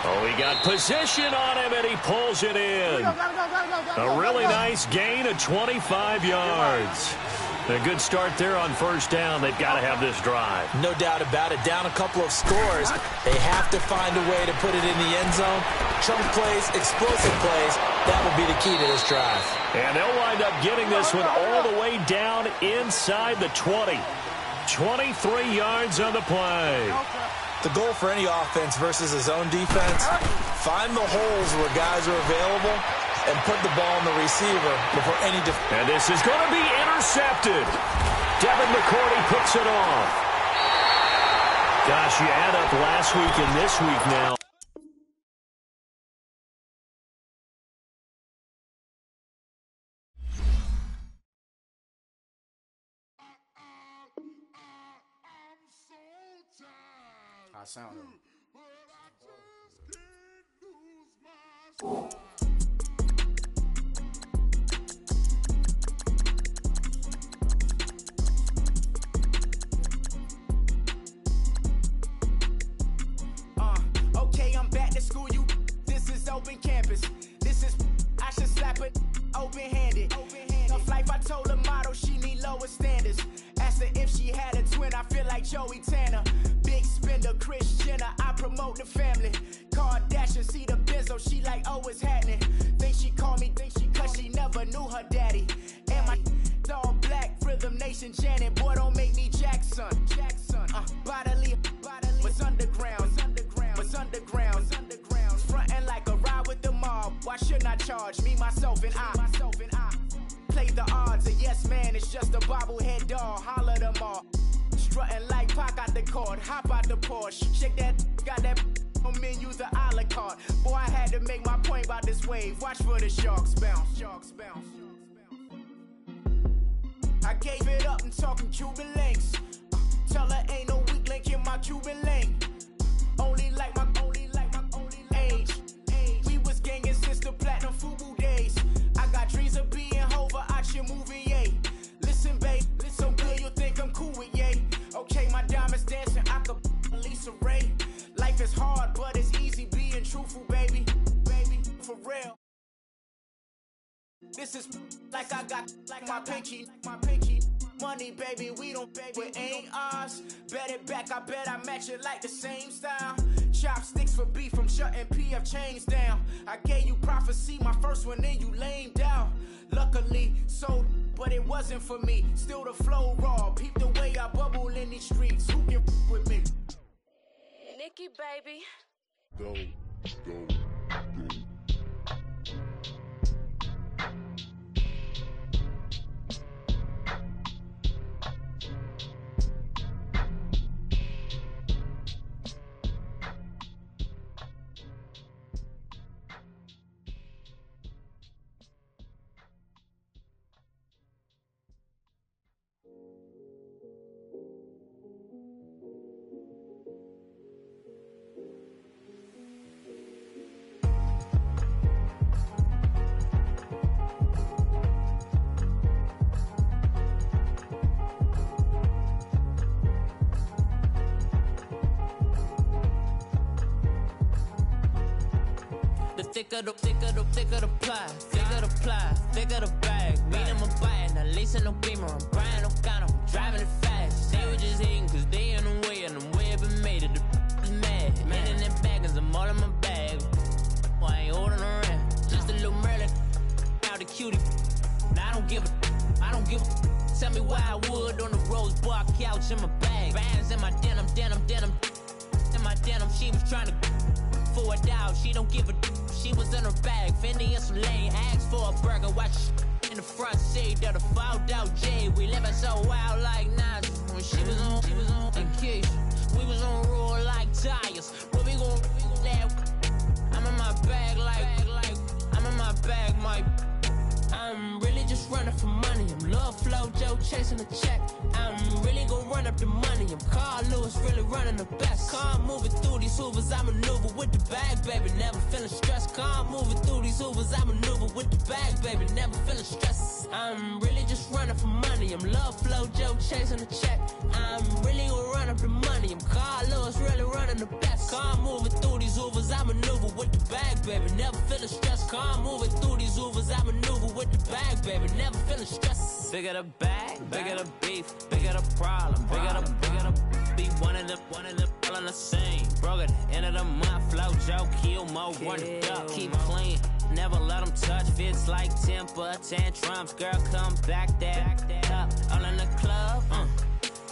Oh, he got position on him, and he pulls it in. A really nice gain of 25 yards. A good start there on 1st down. They've got to have this drive.
No doubt about it. Down a couple of scores. They have to find a way to put it in the end zone. Chunk plays, explosive plays. That will be the key to this drive.
And they'll wind up getting this one all the way down inside the 20. 23 yards on the play.
The goal for any offense versus his own defense, find the holes where guys are available and put the ball in the receiver before any defense.
And this is going to be intercepted. Devin McCourty picks it off. Gosh, you add up last week and this week now.
Sound.
Okay, I'm back to school. This is open campus. This is I should slap it open-handed. Tough life, I told her motto she need lower standards. Asked her if she had a twin. I feel like Joey Tanner. Big spender, Kris Jenner, I promote the family. Kardashian, see the Benzo, she like, oh, it's happening. Think she called me, cause she never knew her daddy. And my all black, Rhythm Nation, Janet, boy, don't make me Jackson. Bodily, what's underground, what's underground, frontin' like a ride with the mob. Why shouldn't I charge me, myself, and I?
play the odds. A yes man is just a bobblehead doll. Holler them all. Strutting like Pac out the court. Hop out the Porsche. Shake that, got that on menu, the a la carte. Boy, I had to make my point about this wave. Watch for the sharks bounce. Sharks bounce. I gave it up and talking Cuban links. Tell her ain't no weak link in my Cuban link. Only like my age. We was gangin' since the platinum FUBU days. I got dreams of being Hova out your movie, yay. Listen, babe, so good you'll think I'm cool with yay. Okay, my diamonds dancing, I could Lisa Ray. Life is hard, but it's easy being truthful, baby. Baby, for real. This is like I got like my pinky. Money, baby, we don't pay, it ain't ours. Bet it back, I bet I match it like the same style. Chopsticks for beef from shutting PF chains down. I gave you prophecy, my first one, then you lamed out. Luckily, sold, but it wasn't for me. Still the flow raw, peep the way I bubble in these streets. Who can with me?
Nikki, baby.
Go.
Thicker the pie, thicker the bag. Mean I'm a buy it, at least in no beamer. I'm Brian O'Connor, I'm driving it fast. They were just hating cause they in the way, and the way I've been made it, the is mad. Man in that bag, cause I'm all in my bag. Well, I ain't holding around, just a little Merlin, out the cutie. Now I don't give a, tell me why I would on the rose bar couch in my bag. Bands in my denim. In my denim, she was trying to for a doubt, she don't give a she was in her bag, Fendi and some lane, asked for a burger, watch in the front seat of the fouled out J. We living so wild like Nas. When she was on vacation, we was on roll like tires. Where we gon' that? I'm in my bag like I'm in my bag, my. I'm really just running for money. I'm Love Flow Joe chasing a check. I'm really gon' run up the money. I'm Carl Lewis, really running the best. Car moving through these Hoovers, I maneuver with the bag, baby. Never feeling stressed. Car moving through these Hoovers, I maneuver with the bag, baby. Never feeling stressed. I'm really just running for money. I'm Love Flow Joe chasing a check. I'm really gon' run up the money. I'm Carl Lewis, really running the best. Car moving through these Hoovers, I maneuver with the bag, baby. Never feeling stressed. Car moving through these Hoovers, I maneuver with the bag, baby. Never feeling stressed. Bigger the bag, bigger the beef, bigger the problem, bigger the be one of the all on the same. Broke at the end of the month, flow Joe, kill mo, run it up, keep clean. Never let them touch, fits like temper tantrums. Girl, come back that up, all in the club,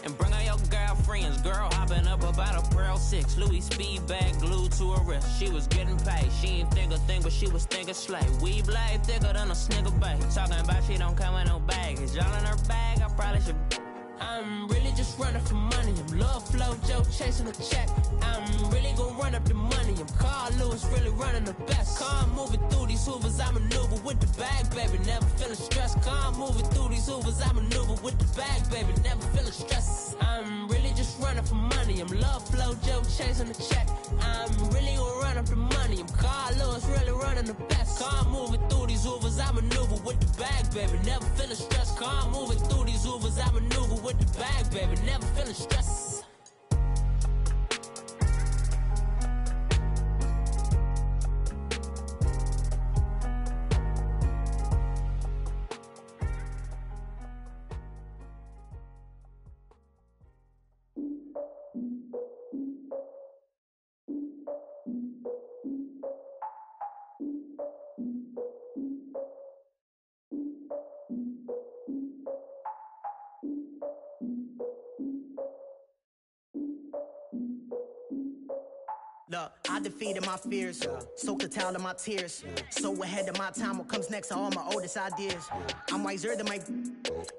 and bring all your girlfriends. Girl hopping up about a Pearl 6 Louis speed bag glued to her wrist. She was getting paid, she ain't think a thing, but she was thinking slay. We blade thicker than a snicker bag. Talking about she don't come with no baggage. All in her bag, I probably should. I'm really just running for money. I'm Love Flow Joe chasing a check. I'm really gon' run up the money. I'm Carl Lewis, really running the best. Car moving through these Hoovers, I maneuver with the bag, baby. Never feeling stressed. Car moving through these Hoovers, I maneuver with the bag, baby. Never feeling stressed. I'm really just running for money. I'm Love Flow Joe chasing a check. I'm really gon' run up the money. I'm Carl Lewis, really running the best. Car moving through these Hoovers, I maneuver with the bag, baby. Never feeling stressed. Car moving through these Hoovers, I maneuver with the bag, baby. Never feeling stressed.
Look, I defeated my fears, soaked the towel of my tears. So ahead of my time, what comes next are all my oldest ideas. I'm wiser than my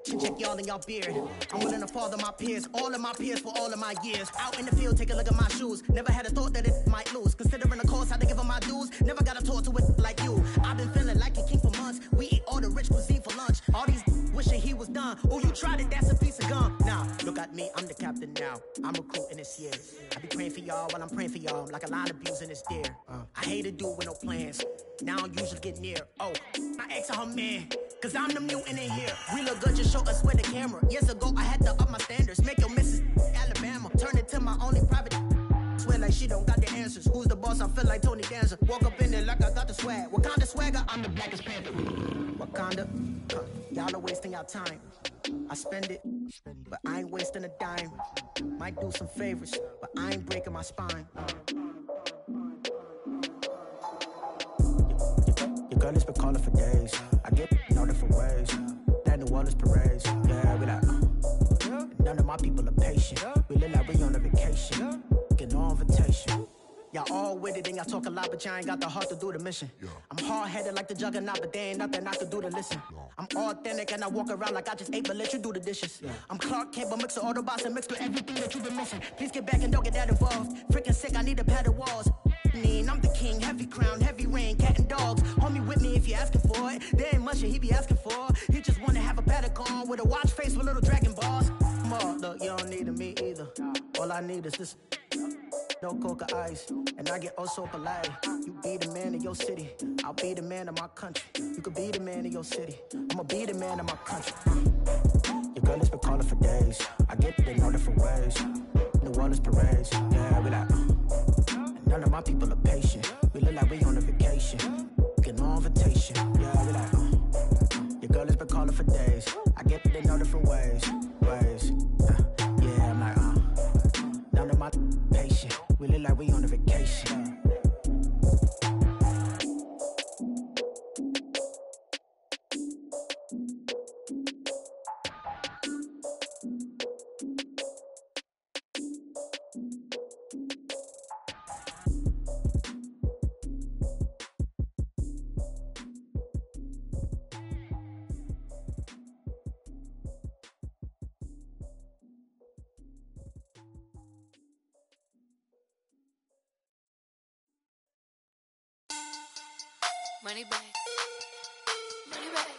check y'all in y'all beard. I'm willing to father my peers, all of my peers for all of my years. Out in the field, take a look at my shoes. Never had a thought that it might lose. Considering the cost, how to give them my dues. Never got a talk to it like you. I've been feeling like a king for months. We eat all the rich cuisine for lunch. All these wishing he was done. Oh, you tried it, that's a piece of gum. Now, look at me, I'm the captain now. I'm recruiting this year. I be praying for y'all while I'm praying for y'all. Like a lot of abusing this deer. I hate to do it with no plans. Now I usually get near. Oh, my ex her man. Cause I'm the mutant in here. We look good, just show us where the camera. Years ago, I had to up my standards. Make your missus Alabama. Turn it to my only private. Swear like she don't got the answers. Who's the boss? I feel like Tony Danza. Walk up in there like I got the swag. What kind of swagger? I'm the blackest panther. Wakanda. Y'all are wasting your time. I spend it, but I ain't wasting a dime. Might do some favors, but I ain't breaking my spine. Your girl has been calling for days. I get in all different ways. That New Orleans parades. Yeah, we like, none of my people are patient. We look like we on a vacation. Get no invitation. Y'all all with it and y'all talk a lot, but y'all ain't got the heart to do the mission. I'm hard-headed like the juggernaut, but there ain't nothing I can do to listen. I'm authentic and I walk around like I just ate, but let you do the dishes. I'm Clark Kent, but mix the Autobots and mix with everything that you've been missing. Please get back and don't get that involved. Freaking sick, I need to pad the walls. I'm the king, heavy crown, heavy rain, cat and dogs. Homie with me if you're asking for it. There ain't much that he be asking for. He just wanna have a paddock on with a watch face with little dragon balls. Look, you don't need me either. All I need is this. No coca ice, and I get oh so polite. You be the man of your city, I'll be the man of my country. You could be the man of your city, I'ma be the man of my country. Your girl has been calling for days. I get it in all different ways. New Orleans parades, yeah, we like. And none of my people are patient. We look like we on a vacation. Get no invitation, yeah, we like. Your girl has been calling for days. I get it in all different ways. Yeah, I'm like, none of my patient. We look like we on a vacation.
Money back. Money back.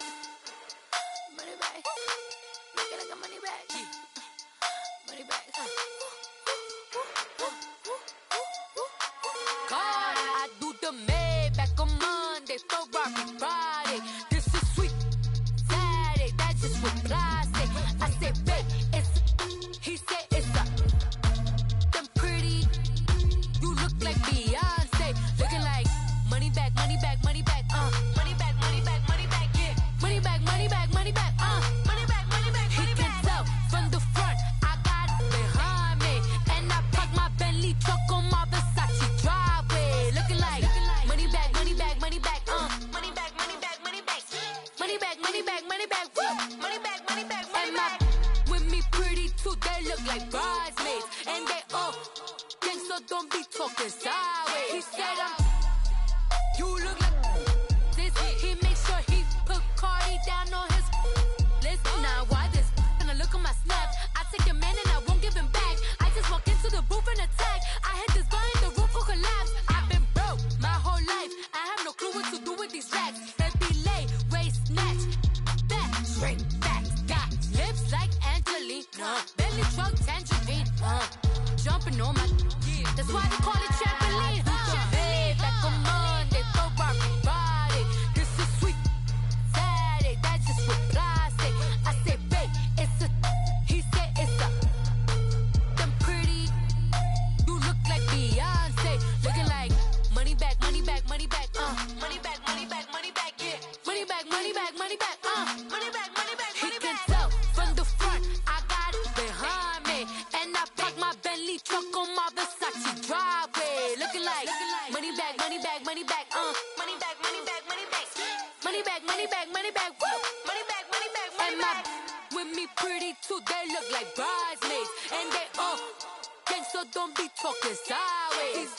Money back. Make it like a money back. Money back. God, I do the Maybach on Monday, Ferrari Friday. This is sweet Saturday, that's just what plastic. I said, babe, it's, he said it's a, them pretty, you look like Beyonce, looking like money back, money back, money back, money back, money back, money back, yeah, money back, money back, money back, money back, money back, he can tell from the front, I got it behind me, and I park my Bentley truck on my Versace driveway, looking like money back, money back, money back, money back, money back, money back, money back, money back, money back, money back, money back, money back, with me pretty too, they look like bridesmaids, and they all gang, so don't be talking sideways. He said you look like this. He makes sure he put Cardi down on his list. Now why this? Gonna look at my snap. I take a man and I won't give him back. I just walk into the booth and attack. I hit this guy in the roof will collapse. I've been broke my whole life. I have no clue what to do with these racks. Heavy lay, waist snatch, back, straight back. Got lips like Angelina, belly truck tangerine. Jumping on my, that's why they call it trampoline. Back on Monday, Ferrari Friday. This is sweet Saturday, that's just with plastic. I said, babe, it's a, he said it's a, them pretty, you look like Beyonce, looking like money back, money back, money back, money back, money back, money back, yeah, money back, money back, money back, money back, money back, money back. He can tell from the front, I got it behind me, and I park my Bentley truck on my Versace driveway, looking like money back, money back, money back, money back, money back, money back, money back, money back, money back, money back, money back, money back. With me pretty too, they look like bridesmaids, and they all gang, so don't be talking sideways.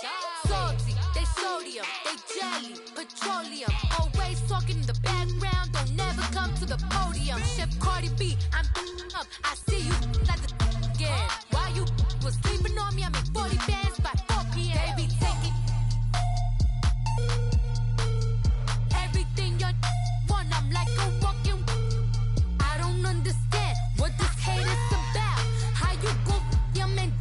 Salty, they sodium, they jelly, petroleum. Always talking in the background, don't never come to the podium. Chef Cardi B, I'm up. I see you like the again. Why you was sleeping on me? I make 40 bands by 4 p.m. They be taking everything you want. I'm like a walking. I don't understand what this hate is about. How you go your man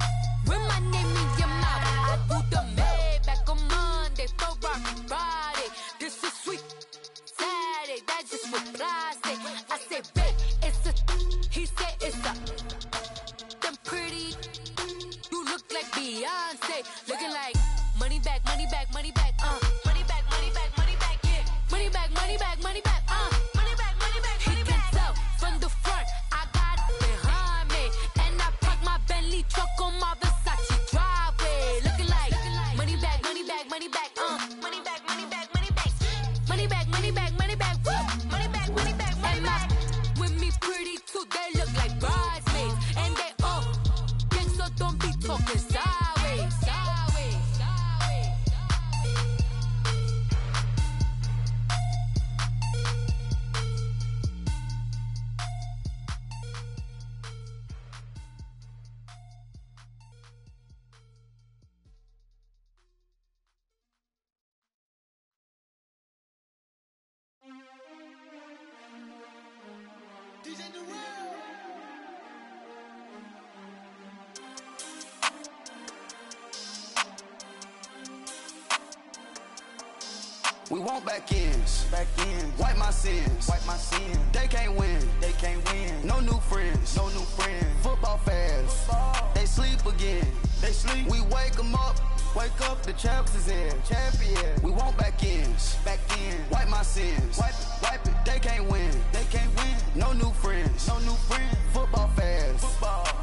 with my name in your mouth? I do the Maybach on Monday, for Friday. This is sweet Saturday, that's just what plastic. I say, babe, it's a. He said it's a. Them pretty. You look like Beyonce, looking like money back, money back, money back, money back, money back, money back, yeah. Money back, money back, money back, money back, money back, money back. He can tell from the front, I got it behind me, and I park my Bentley truck on my Versace driveway, looking like money back, money back, money back, money back, money back, money back, money back, money back, money back, money back, money back, money back. With me pretty too, they look like bridesmaids, and they all gang, so don't be talking sideways, sideways, sideways.
We want back ends, wipe my sins, They can't win, No new friends, Football fans, they sleep again, We wake them up, the champs is in, champion. We want back ends, wipe my sins, wipe it. They can't win, No new friends, Football fans,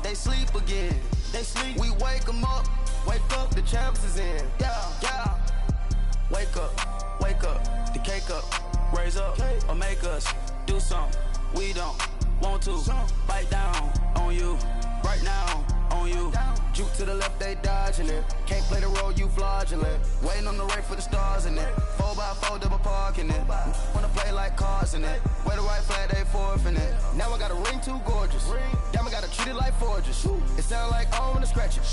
they sleep again, We wake them up, the champs is in, yeah. Wake up, the cake up, raise up, or make us do something we don't want to. Bite down on you, right now on you. Juke to the left, they dodging it. Can't play the role, you fraudulent. Waiting on the race for the stars in it. 4x4 double parking it. Wanna play like cars in it. Wear the right flag, they forfeiting it. Now I got a ring too gorgeous. Damn, I gotta treat it like forges. It sound like I wanna scratch it.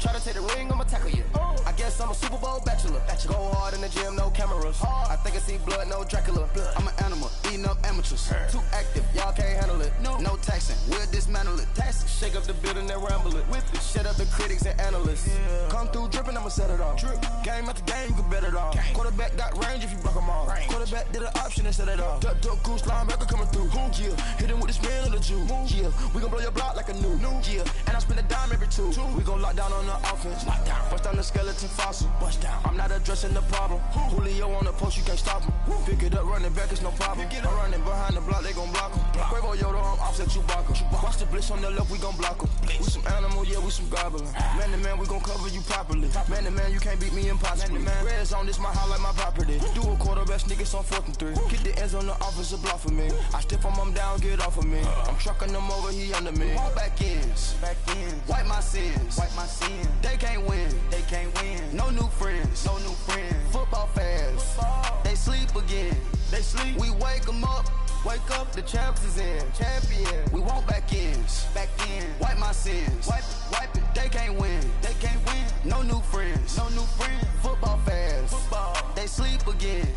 Try to take the ring, I'ma tackle you. I guess I'm a Super Bowl bachelor. Go hard in the gym, no cameras. I think I see blood, no Dracula. I'm an animal, eating up amateurs. Too active, y'all can't handle it. No taxing, we'll dismantle it. Shake up the building and ramble it. Whip it, shut up the critics and analysts. Come through dripping, I'ma set it off. Game after game, you can bet it off. Quarterback got range if you block them off. Quarterback did an option and set it off. Duck goose linebacker coming through. Yeah, hit him with the spin of the Jew. Yeah, we gon' blow your block like a new. Yeah, and I spend a dime every two. We gon' lock down on the offense. Bust down the skeleton fossil. I'm not addressing the problem. Julio on the post, you can't stop him. Pick it up, running back, it's no problem. I'm running behind the block, they gon' block him. Quavo Yoda, I'm offset Chewbacca. Watch the blitz on the left, we gon' block him. We some animal, yeah, we some goblin. Man to man, we gon' cover you properly. Man to man, you can't beat me impossibly. Red zone, this my highlight, my property. Do a quarterback, niggas on 4th and 3. Get the ends on the offensive block for me. I step on them down, get off of me. I'm trucking them over, he under me. Walk back ends, wipe my sins, They can't win, No new friends, Football fans, they sleep again, We wake them up, the champs is in, champion. We want back ends, wipe my sins, wipe it. They can't win, No new friends, Football fans, they sleep again,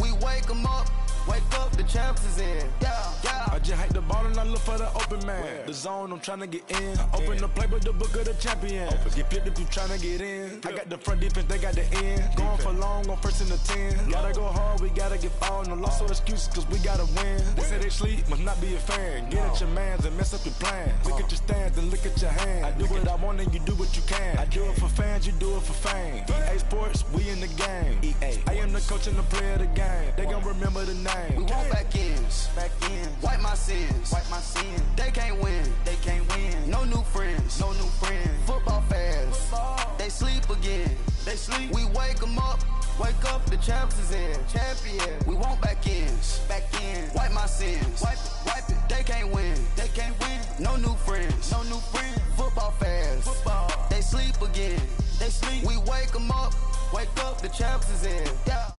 We wake them up, the champs is in, yeah.
I just hate the ball and I look for the open man. The zone, I'm tryna get in. Open the play, but the book of the champion. Get flipped if you tryna get in. I got the front defense, they got the end. Going for long, on 1st and the 10. Gotta go hard, we gotta get all. No loss or excuses, cause we gotta win. They say they sleep, must not be a fan. Get at your mans and mess up your plans. Look at your stands and look at your hands. I do what I want and you do what you can. I do it for fans, you do it for fame. EA Sports, we in the game. I am the coach and the player of the game. They gon' remember the name.
We want back ends, wipe my sins, They can't win, No new friends, Football fans, they sleep again, We wake them up, the champs is in, champion. We want back ends, wipe my sins, wipe it. They can't win, No new friends, Football fans, they wake them up. Wake up, the champs is in. Yeah.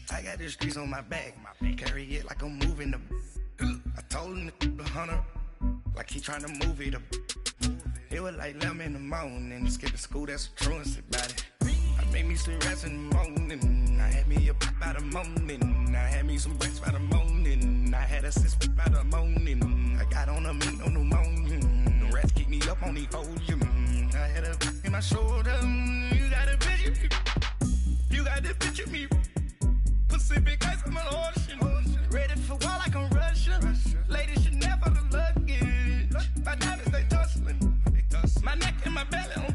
I got the streets on my back, carry it like I'm moving the. I told him the 100, like he trying to move it up. It was like 11 in the morning, skip to school, that's a truancy about it. I made me some rest in the morning, I had me a pop by the morning, I had me some breaks by the morning, I had a sis by the morning, I got on a meat on the morning, the rats keep me up on the podium, I had a in my shoulder, you got a picture, you got the picture me. Pacific ice, I'm an ocean. Ready for war like I'm Russian. Ladies should never the luggage. My diamonds, they tussling. My neck and my belly,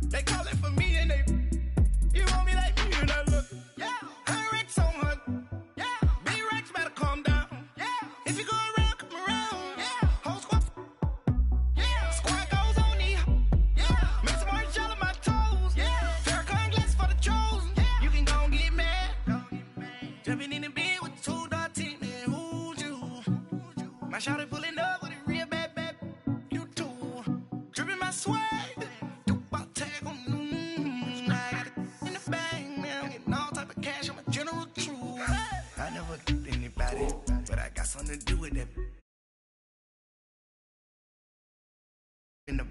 they calling for me and they. You want me like me and I look. Yeah. Her Rex on her. Yeah. B-Rex better calm down. Yeah. If you go around, come around. Yeah. Whole squad. Yeah. Squad goes on me. Yeah. Make some orange gel on my toes. Yeah. Farrakhan glass for the chosen. Yeah. You can go and get mad. Jumping in the bed with the 2-team, man, who's you? My shawty pulling up with a real bad, you too. Dripping my swag, about tag on, I got it in the bag, man, I'm getting all type of cash, I'm a general truth. I never get anybody, but I got something to do with that. In the